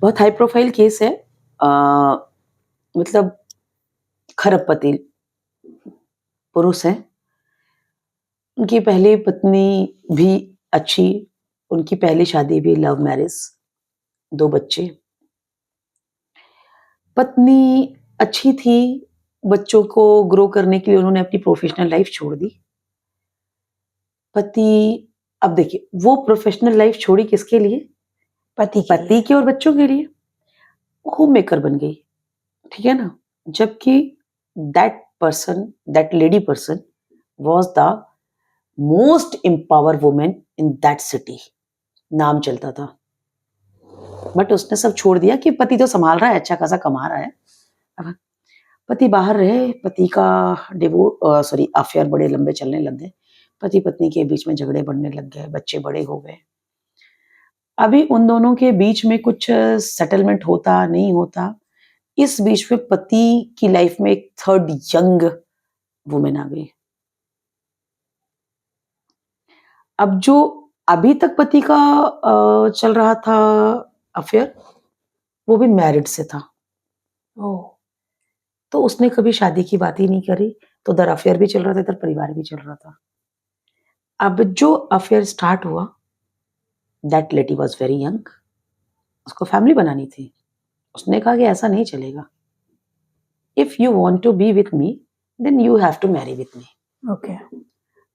बहुत high profile case है। अ, मतलब खरबपति पुरुष हैं। उनकी पहली पत्नी भी अच्छी, उनकी पहली शादी भी लव मैरिज, 2 बच्चे। पत्नी अच्छी थी, बच्चों को ग्रो करने के लिए उन्होंने अपनी प्रोफेशनल लाइफ छोड़ दी। पति अब देखिए वो प्रोफेशनल लाइफ छोड़ी किसके लिए? पति के और बच्चों के लिए। होम मेकर बन गई, ठीक है ना? जबकि that lady person was the most empower women in that city, नाम चलता था। बट उसने सब छोड़ दिया कि पति तो संभाल रहा है, अच्छा खासा कमा रहा है। अब पति बाहर रहे, पति का अफेयर बड़े लंबे चलने लग गए, पति पत्नी के बीच में झगड़े बढ़ने लग गए, बच्चे बड़े हो गए। अभी उन दोनों के बीच में कुछ सेटलमेंट होता नहीं होता, इस बीच में पति की लाइफ में एक थर्ड यंग वुमेन आ गई। अब जो अभी तक पति का चल रहा था अफेयर, वो भी मैरिड से था। तो उसने कभी शादी की बात ही नहीं करी, तो उधर अफेयर भी चल रहा था, इधर परिवार भी चल रहा था। अब जो अफेयर स्टार्ट हुआ, that lady was very young, उसको फैमिली बनानी थी। उसने कहा कि ऐसा नहीं चलेगा, if you want to be with me then you have to marry with me. Okay.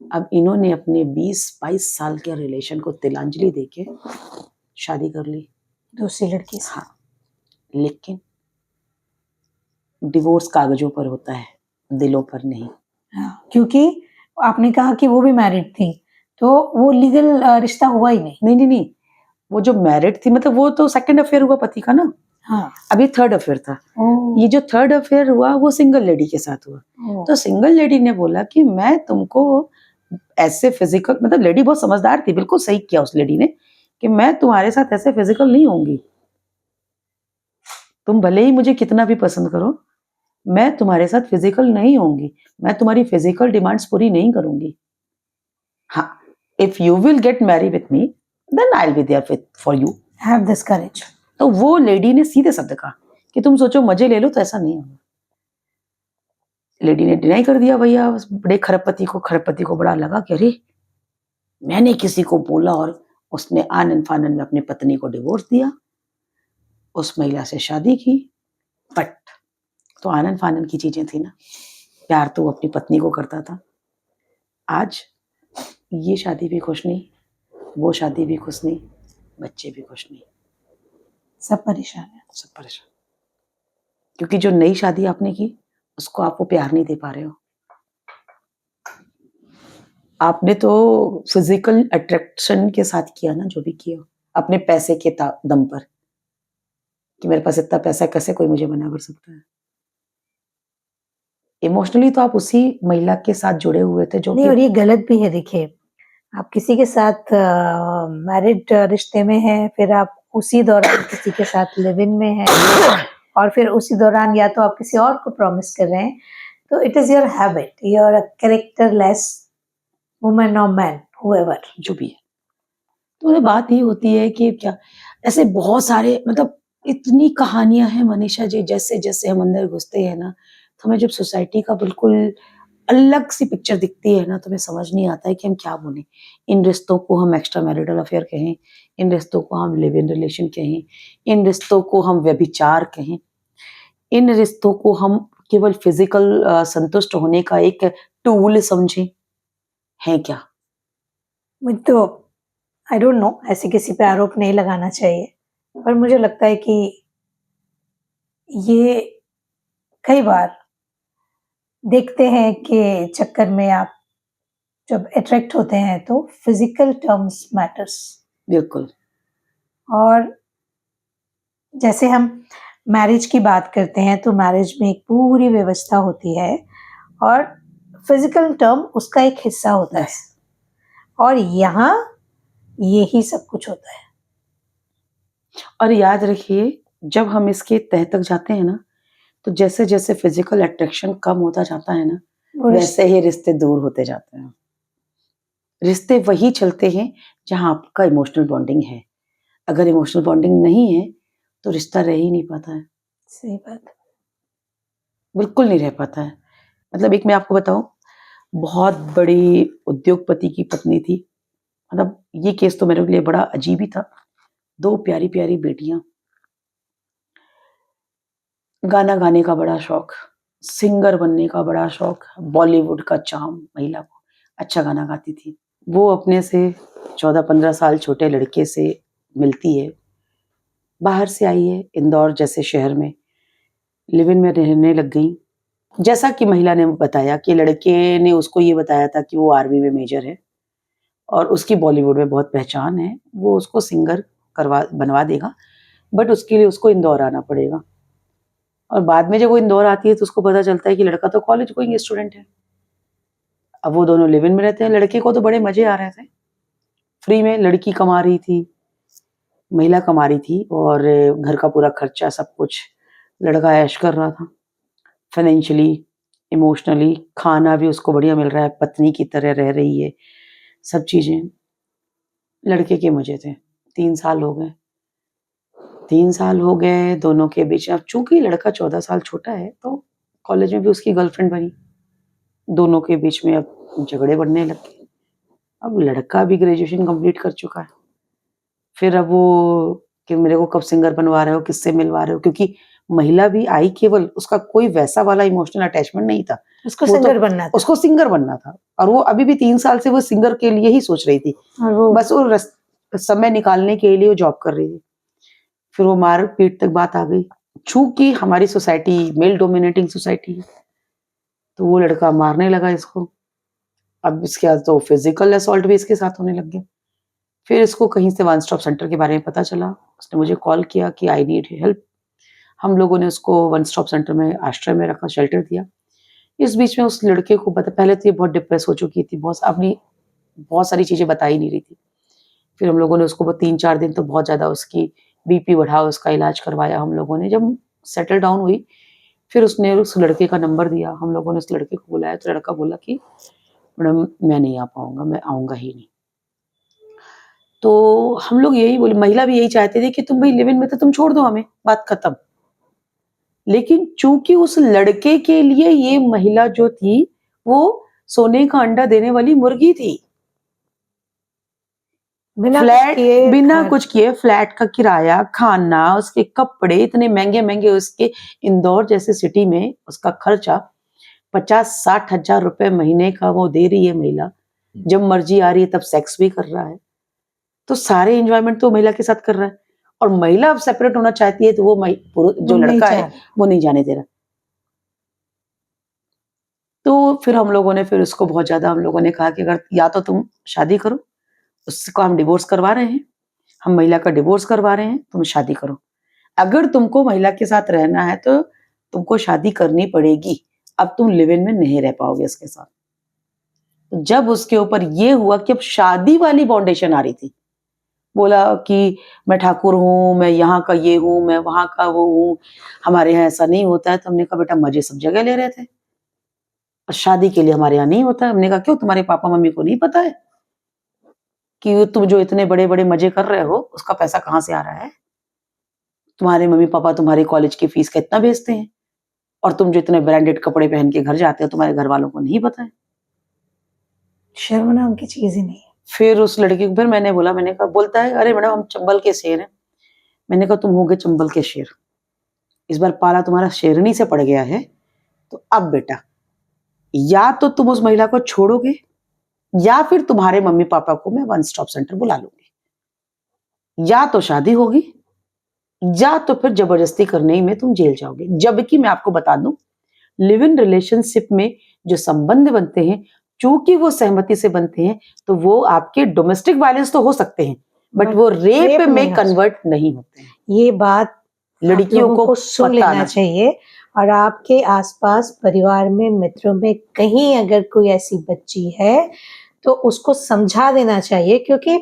अब इन्होंने अपने 20-22 साल के रिलेशन को तिलांजलि देके शादी कर ली दूसरी लड़की से। हाँ, लेकिन डिवोर्स कागजों पर होता है, दिलों पर नहीं। हाँ, क्योंकि आपने कहा कि वो भी मैरिड थी, तो वो लीगल रिश्ता हुआ ही नहीं। नहीं, वो जो मैरिड थी मतलब वो तो सेकंड अफेयर हुआ पति का ना। हाँ। अभी थर्ड अफेयर था। ये जो थर्ड अफेयर हुआ वो सिंगल लेडी के साथ हुआ। तो सिंगल लेडी ने बोला कि मैं तुमको ऐसे फिजिकल, मतलब लेडी बहुत समझदार थी, बिल्कुल सही किया उस लेडी ने कि मैं तुम्हारे साथ ऐसे फिजिकल नहीं होंगी। तुम भले ही मुझे कितना भी पसंद करो, मैं तुम्हारे साथ फिजिकल नहीं होंगी, मैं तुम्हारी फिजिकल डिमांड्स पूरी नहीं करूंगी। हाँ, if you will get marry with me then I will be there for you, have this courage. तो वो लेडी ने सीधे शब्द कहा कि तुम सोचो मजे ले लो, तो ऐसा नहीं होगा। लेडी ने डिनाई कर दिया भैया, बड़े खरबपति को बड़ा लगा कि अरे मैंने किसी को बोला, और उसने आनन फानन में अपनी पत्नी को डिवोर्स दिया, उस महिला से शादी की। बट तो आनन फानन की चीजें थी ना, प्यार तो वो अपनी पत्नी को करता था। आज ये शादी भी खुश नहीं, वो शादी भी खुश नहीं, बच्चे भी खुश नहीं, सब परेशान है। सब परेशान, क्योंकि जो नई शादी आपने की उसको आप वो प्यार नहीं दे पा रहे हो। आपने तो फिजिकल अट्रैक्शन के साथ किया ना, जो भी किया अपने पैसे के दम पर, कि मेरे पास इतना पैसा कैसे कोई मुझे मना कर सकता है। इमोशनली तो आप उसी महिला के साथ जुड़े हुए थे जो नहीं, और ये गलत भी है। देखिए, आप किसी के साथ मैरिड रिश्ते में हैं, फिर आप उसी दौरान किसी के साथ लिव इन में हैं और फिर उसी दौरान या तो आप किसी और को प्रॉमिस कर रहे हैं, तो it is your habit, your characterless woman और मैन, हुएवर जो भी है। तो बात ये होती है कि क्या ऐसे बहुत सारे, मतलब इतनी कहानियां हैं मनीषा जी, जैसे जैसे हम अंदर घुसते हैं ना, तो हमें जब सोसाइटी का बिल्कुल अलग सी पिक्चर दिखती है ना, तो हमें समझ नहीं आता है कि हम क्या बोलें। इन रिश्तों को हम एक्स्ट्रा मैरिटल अफेयर कहें, इन रिश्तों को हम लिव इन रिलेशन कहें, इन रिश्तों को हम व्यभिचार कहें, इन रिश्तों को हम केवल फिजिकल संतुष्ट होने का एक टूल समझें, है क्या? मुझे तो आई डोंट नो, ऐसे किसी पे आरोप नहीं लगाना चाहिए, पर मुझे लगता है कि ये कई बार देखते हैं कि चक्कर में आप जब अट्रैक्ट होते हैं तो फिजिकल टर्म्स मैटर्स। बिल्कुल। और जैसे हम मैरिज की बात करते हैं तो मैरिज में एक पूरी व्यवस्था होती है और फिजिकल टर्म उसका एक हिस्सा होता है, और यहाँ यही सब कुछ होता है। और याद रखिए, जब हम इसके तह तक जाते हैं ना, तो जैसे जैसे फिजिकल अट्रैक्शन कम होता जाता है ना, वैसे ही रिश्ते दूर होते जाते हैं। रिश्ते वही चलते हैं जहां आपका इमोशनल बॉन्डिंग है। अगर इमोशनल बॉन्डिंग नहीं है, तो रिश्ता रह ही नहीं पाता है, सही बात है। बिल्कुल नहीं रह पाता है। मतलब एक मैं आपको बताऊं, बहुत बड़ी उद्योगपति की पत्नी थी। मतलब ये केस तो मेरे लिए बड़ा अजीब ही था। 2 प्यारी-प्यारी बेटियां, गाना गाने का बड़ा शौक, सिंगर बनने का बड़ा शौक, बॉलीवुड का चार्म महिला को, अच्छा गाना गाती थी। वो अपने से 14-15 साल छोटे लड़के से मिलती है, बाहर से आई है, इंदौर जैसे शहर में लिव इन में रहने लग गई। जैसा कि महिला ने बताया कि लड़के ने उसको ये बताया था कि वो आर्मी में मेजर है और उसकी बॉलीवुड में बहुत पहचान है, वो उसको सिंगर बनवा देगा, बट उसके लिए उसको इंदौर आना पड़ेगा। और बाद में जब वो इंदौर आती है तो उसको पता चलता है कि लड़का तो कॉलेज गोइंग स्टूडेंट है। अब वो दोनों लिव इन में रहते हैं। लड़के को तो बड़े मजे आ रहे थे, फ्री में लड़की कमा रही थी, महिला कमा रही थी और घर का पूरा खर्चा सब कुछ लड़का ऐश कर रहा था। फाइनेंशियली, इमोशनली, खाना भी उसको बढ़िया मिल रहा है, पत्नी की तरह रह रही है, सब चीजें लड़के के मजे थे। 3 साल हो गए, 3 साल हो गए दोनों के बीच। अब चूंकि लड़का 14 साल छोटा है तो कॉलेज में भी उसकी गर्लफ्रेंड बनी, दोनों के बीच में अब झगड़े बढ़ने लग गए। अब लड़का भी ग्रेजुएशन कंप्लीट कर चुका है, फिर अब वो कि मेरे को कब सिंगर बनवा रहे हो, किससे मिलवा रहे हो, क्योंकि महिला भी आई केवल, उसका कोई वैसा वाला इमोशनल अटैचमेंट नहीं था, उसको वो सिंगर तो बनना था। उसको सिंगर बनना था और वो अभी भी 3 साल से वो सिंगर के लिए ही सोच रही थी, और वो बस वो समय निकालने के लिए वो जॉब कर रही थी। फिर वो मार पीट तक बात आ गई। चूंकि हमारी सोसाइटी मेल डोमिनेटिंग सोसाइटी है तो वो लड़का मारने लगा इसको। अब इसके बाद तो फिजिकल असॉल्ट भी इसके साथ होने लग गया। फिर इसको कहीं से वन स्टॉप सेंटर के बारे में पता चला, उसने मुझे कॉल किया कि आई नीड हेल्प। हम लोगों ने उसको वन स्टॉप सेंटर में आश्रय में रखा, शेल्टर दिया। इस बीच में उस लड़के को पता, पहले तो ये बहुत डिप्रेस हो चुकी थी, बहुत अपनी बहुत सारी चीजें बता ही नहीं रही थी। फिर हम लोगों ने उसको 3-4 दिन तो बहुत ज्यादा उसकी बीपी बढ़ा, उसका इलाज करवाया हम लोगों ने। जब सेटल डाउन हुई फिर उसने उस लड़के का नंबर दिया, हम लोगों ने उस लड़के को बुलाया तो लड़का बोला कि मैडम मैं नहीं आ पाऊंगा, मैं आऊंगा ही नहीं। तो हम लोग यही बोले, महिला भी यही चाहते थे कि तुम भाई लिव इन में तो तुम छोड़ दो हमें, बात खत्म। लेकिन चूंकि उस लड़के के लिए ये महिला जो थी वो सोने का अंडा देने वाली मुर्गी थी। बिना कुछ किए फ्लैट का किराया, खाना, उसके कपड़े इतने महंगे महंगे, उसके इंदौर जैसे सिटी में उसका खर्चा 50-60 हजार रुपए महीने का वो दे रही है महिला। जब मर्जी आ रही है तब सेक्स भी कर रहा है, तो सारे एंजॉयमेंट तो महिला के साथ कर रहा है। और महिला अब सेपरेट होना चाहती है तो वो जो लड़का है वो नहीं जाने दे रहा। तो फिर हम लोगों ने फिर उसको बहुत ज्यादा हम लोगों ने कहा कि अगर या तो तुम शादी करो, उसको हम डिवोर्स करवा रहे हैं, हम महिला का डिवोर्स करवा रहे हैं, तुम शादी करो। अगर तुमको महिला के साथ रहना है तो तुमको शादी करनी पड़ेगी, अब तुम लिव इन में नहीं रह पाओगे इसके साथ। तो जब उसके ऊपर ये हुआ कि अब शादी वाली बाउंडेशन आ रही थी, बोला कि मैं ठाकुर हूँ, मैं यहाँ का ये हूँ, मैं वहां का वो हूँ, हमारे यहाँ ऐसा नहीं होता है। तो हमने कहा बेटा मजे सब जगह ले रहे थे, शादी के लिए हमारे यहाँ नहीं होता है। हमने कहा क्यों, तुम्हारे पापा मम्मी को नहीं पता है कि तुम जो इतने बड़े बड़े मजे कर रहे हो उसका पैसा कहाँ से आ रहा है? तुम्हारे मम्मी पापा तुम्हारी कॉलेज की फीस कितना भेजते हैं और तुम जो इतने ब्रांडेड कपड़े पहन के घर जाते हो तुम्हारे घर वालों को नहीं पता है। शर्म नाम की चीज ही नहीं है। फिर उस लड़की को फिर मैंने बोला, मैंने कहा, बोलता है अरे मैडम हम चंबल के शेर हैं। मैंने कहा तुम होगे चंबल के शेर, इस बार पाला तुम्हारा शेरनी से पड़ गया है, तो अब बेटा या तो तुम उस महिला को छोड़ोगे या फिर तुम्हारे मम्मी पापा को मैं वन स्टॉप सेंटर बुला लूंगी, या तो शादी होगी या तो फिर जबरदस्ती करने में तुम जेल जाओगे। जबकि मैं आपको बता दूं, लिव इन रिलेशनशिप में जो संबंध बनते हैं चूंकि वो सहमति से बनते हैं तो वो आपके डोमेस्टिक वायलेंस तो हो सकते हैं बट वो रेप में कन्वर्ट नहीं होते हैं। ये बात लड़कियों को सुन लेना चाहिए। और आपके आसपास परिवार में, मित्रों में कहीं अगर कोई ऐसी बच्ची है तो उसको समझा देना चाहिए, क्योंकि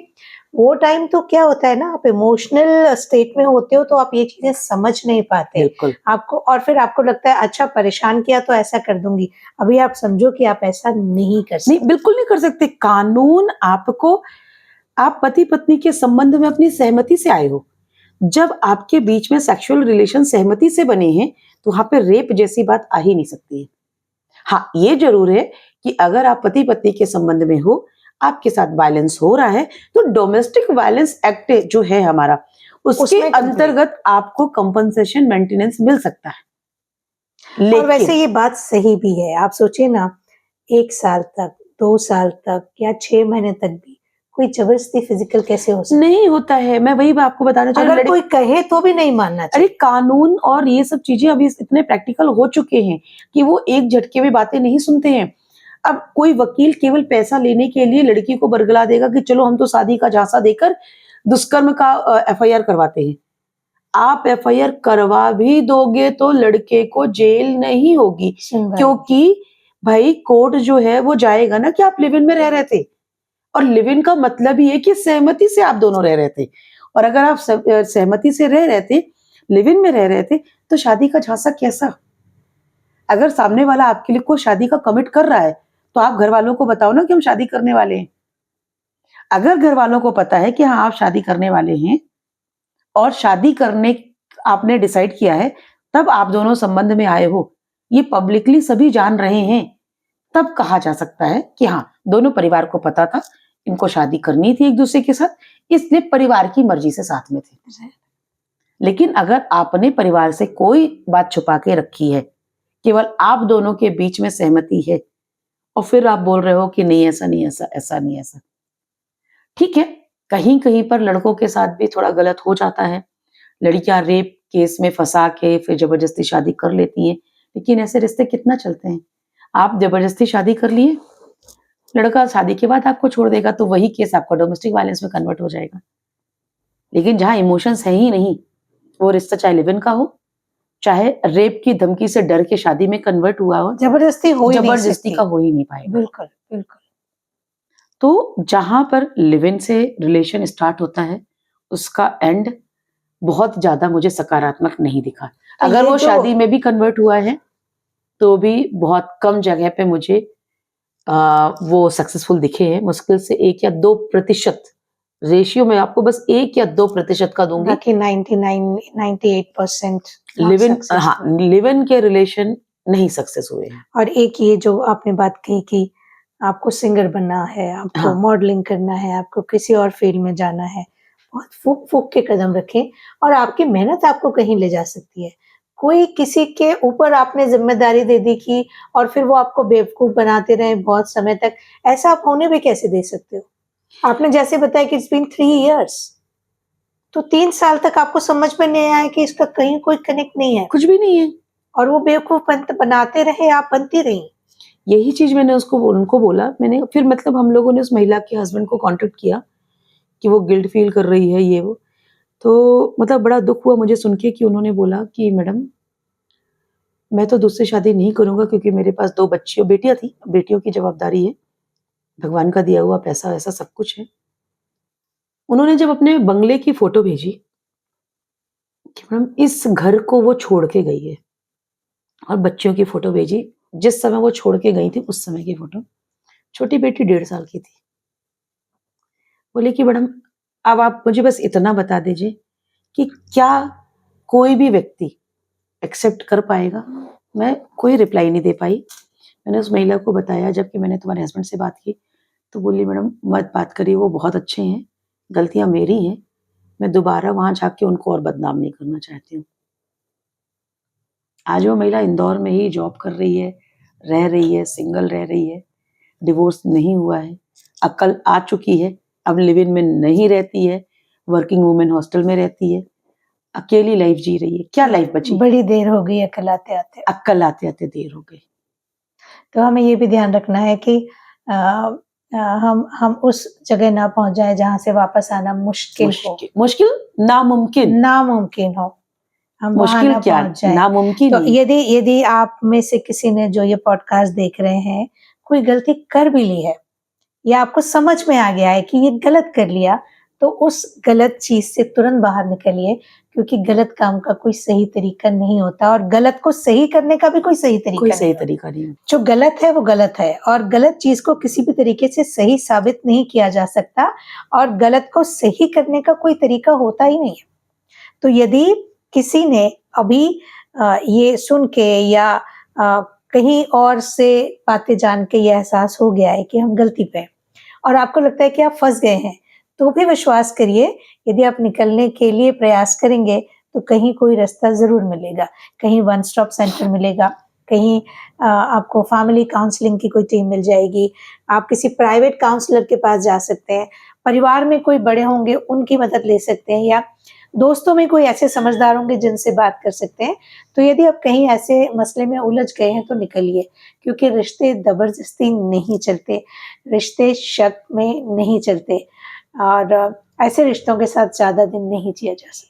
वो टाइम तो क्या होता है ना, आप इमोशनल स्टेट में होते हो तो आप ये चीजें समझ नहीं पाते आपको, और फिर आपको लगता है अच्छा परेशान किया तो ऐसा कर दूंगी। अभी आप समझो कि आप ऐसा नहीं कर सकते। नहीं, बिल्कुल नहीं कर सकते। कानून आपको, आप पति पत्नी के संबंध में अपनी सहमति से आए हो, जब आपके बीच में सेक्सुअल रिलेशन सहमति से बने हैं तो वहां पे रेप जैसी बात आ ही नहीं सकती है। हाँ, ये जरूर है कि अगर आप पति पत्नी के संबंध में हो, आपके साथ वायलेंस हो रहा है, तो डोमेस्टिक वायलेंस एक्ट जो है हमारा, उसके उसमें अंतर्गत आपको कंपनसेशन मेंटेनेंस मिल सकता है। और वैसे लेकिन ये बात सही भी है। आप सोचिए ना, 1 साल तक, 2 साल तक या 6 महीने तक भी कोई ज़बरदस्ती फिज़िकल कैसे हो सकता है? नहीं होता है। मैं वही आपको बताना चाह रही अगर हूँ, कोई कहे तो भी नहीं मानना अरे चाहिए। कानून और ये सब चीजें अभी इतने प्रैक्टिकल हो चुके हैं कि वो एक झटके में बातें नहीं सुनते हैं। अब कोई वकील केवल पैसा लेने के लिए लड़की को बरगला देगा कि चलो हम तो शादी का झांसा देकर दुष्कर्म का एफआईआर करवाते हैं। आप एफआईआर करवा भी दोगे तो लड़के को जेल नहीं होगी, सुनवाई क्योंकि भाई कोर्ट जो है वो जाएगा ना कि आप लिव इन में रह रहे थे, और लिव इन का मतलब ही है कि सहमति से आप दोनों रह रहे थे। और अगर आप सहमति से रह रहे थे, लिव इन में रह रहे थे, तो शादी का झांसा कैसा? अगर सामने वाला आपके लिए कोई शादी का कमिट कर रहा है तो आप घर वालों को बताओ ना कि हम शादी करने वाले हैं। अगर घर वालों को पता है कि हाँ आप शादी करने वाले हैं और शादी करने आपने डिसाइड किया है, तब आप दोनों संबंध में आए हो, ये पब्लिकली सभी जान रहे हैं, तब कहा जा सकता है कि हाँ दोनों परिवार को पता था, इनको शादी करनी थी एक दूसरे के साथ, इसलिए परिवार की मर्जी से साथ में थे। लेकिन अगर आपने परिवार से कोई बात छुपा के रखी है, केवल आप दोनों के बीच में सहमति है, और फिर आप बोल रहे हो कि नहीं ऐसा नहीं, ऐसा नहीं, ऐसा ठीक है। कहीं कहीं पर लड़कों के साथ भी थोड़ा गलत हो जाता है, लड़कियां रेप केस में फंसा के फिर जबरदस्ती शादी कर लेती हैं, लेकिन ऐसे रिश्ते कितना चलते हैं। आप जबरदस्ती शादी कर लिए, लड़का शादी के बाद आपको छोड़ देगा, तो वही केस आपका डोमेस्टिक वायलेंस में कन्वर्ट हो जाएगा। लेकिन जहां इमोशंस है ही नहीं, वो रिश्ता चाहे लिव इन का हो, चाहे रेप की धमकी से डर के शादी में कन्वर्ट हुआ हो, ज़बरदस्ती हो ही नहीं जबरदस्ती सकती। का हो ही नहीं पाएगा। बिल्कुल, बिल्कुल। तो जहां पर लिव इन से रिलेशन स्टार्ट होता है, उसका एंड बहुत ज्यादा मुझे सकारात्मक नहीं दिखा। तो अगर ये वो जो शादी में भी कन्वर्ट हुआ है तो भी बहुत कम जगह पे मुझे वो सक्सेसफुल दिखे हैं। मुश्किल से 1 या 2% रेशियो में आपको बस 1 या 2% का दूंगी। बाकी 99 98% नॉट लिव इन, हाँ, सक्सेसफुल। लिव इन के रिलेशन नहीं सक्सेस हुए हैं। और एक ये जो आपने बात कही कि आपको सिंगर बनना है, आपको हाँ, मॉडलिंग करना है, आपको किसी और फील्ड में जाना है, बहुत फूँक-फूँक के कदम रखें और आपकी मेहनत आपको कहीं ले जा सकती है। कोई किसी के ऊपर आपने ज़िम्मेदारी दे दी कि और फिर वो आपको बेवकूफ़ बनाते रहे बहुत समय तक, ऐसा आप होने भी कैसे दे सकते हो? आपने जैसे बताया कि इट्स बीन 3 इयर्स, तो 3 साल तक आपको समझ में नहीं आया कि इसका कहीं कोई कनेक्ट नहीं है कुछ भी नहीं है। और वो बेवकूफ़ बनाते रहे, आप बनती रहीं। यही चीज मैंने उनको बोला। मैंने फिर मतलब हम लोगों ने उस महिला के हस्बैंड को कांटेक्ट किया कि वो गिल्ट फील कर रही है, ये वो। तो मतलब बड़ा दुख हुआ मुझे सुन के कि उन्होंने बोला कि मैडम, मैं तो दूसरी शादी नहीं करूंगा क्योंकि मेरे पास 2 बच्चियों बेटियां थी, बेटियों की जवाबदारी है, भगवान का दिया हुआ पैसा वैसा सब कुछ है। उन्होंने जब अपने बंगले की फोटो भेजी कि मैडम इस घर को वो छोड़ के गई है, और बच्चियों की फोटो भेजी, जिस समय वो छोड़ के गई थी उस समय की फोटो, छोटी बेटी 1.5 साल की थी। बोले कि मैडम अब आप मुझे बस इतना बता दीजिए कि क्या कोई भी व्यक्ति एक्सेप्ट कर पाएगा? मैं कोई रिप्लाई नहीं दे पाई। मैंने उस महिला को बताया, जबकि मैंने तुम्हारे हस्बैंड से बात की, तो बोली मैडम मत बात करिए, वो बहुत अच्छे हैं, गलतियां मेरी हैं, मैं दोबारा वहां जाके उनको और बदनाम नहीं करना चाहती हूँ। आज वो महिला इंदौर में ही जॉब कर रही है, रह रही है, सिंगल रह रही है, डिवोर्स नहीं हुआ है, अक्ल आ चुकी है, अब लिव इन में नहीं रहती है, वर्किंग वुमेन हॉस्टल में रहती है, अकेली लाइफ जी रही है। क्या लाइफ बची? बड़ी देर हो गई अकल आते-आते। अक्ल आते आते देर हो गई। तो हमें ये भी ध्यान रखना है कि अ हम उस जगह ना पहुँच जाएँ जहाँ से वापस आना मुश्किल हो, मुश्किल, नामुमकिन। नामुमकिन हो। हम वहाँ मुश्किल ना क्या, पहुँच जाएँ। नामुमकिन तो ही। यदि यदि आप में से किसी ने जो ये पॉडकास्ट देख रहे हैं, कोई गलती कर भी ली है या आपको समझ में आ गया है कि ये गलत कर लिया, तो उस गलत चीज़ से तुरंत बाहर निकलिए, क्योंकि गलत काम का कोई सही तरीका नहीं होता और गलत को सही करने का भी कोई सही कोई तरीका सही नहीं होता। तरीका नहीं। जो गलत है वो गलत है और गलत चीज़ को किसी भी तरीके से सही साबित नहीं किया जा सकता और गलत को सही करने का कोई तरीका होता ही नहीं है। तो यदि किसी ने अभी ये सुन के या कहीं और से बातें जान के ये एहसास हो गया है कि हम गलती पे हैं और आपको लगता है कि आप फँस गए हैं, तो भी विश्वास करिए, यदि आप निकलने के लिए प्रयास करेंगे, तो कहीं कोई रास्ता ज़रूर मिलेगा। कहीं वन स्टॉप सेंटर मिलेगा, कहीं आपको फैमिली काउंसलिंग की कोई टीम मिल जाएगी, आप किसी प्राइवेट काउंसलर के पास जा सकते हैं, परिवार में कोई बड़े होंगे, उनकी मदद ले सकते हैं या दोस्तों में कोई ऐसे समझदार होंगे जिनसे बात कर सकते हैं। तो यदि आप कहीं ऐसे मसले में उलझ गए हैं, तो निकलिए, क्योंकि रिश्ते ज़बरदस्ती नहीं चलते, रिश्ते शक में नहीं चलते और ऐसे रिश्तों के साथ ज़्यादा दिन नहीं जिया जा सकता।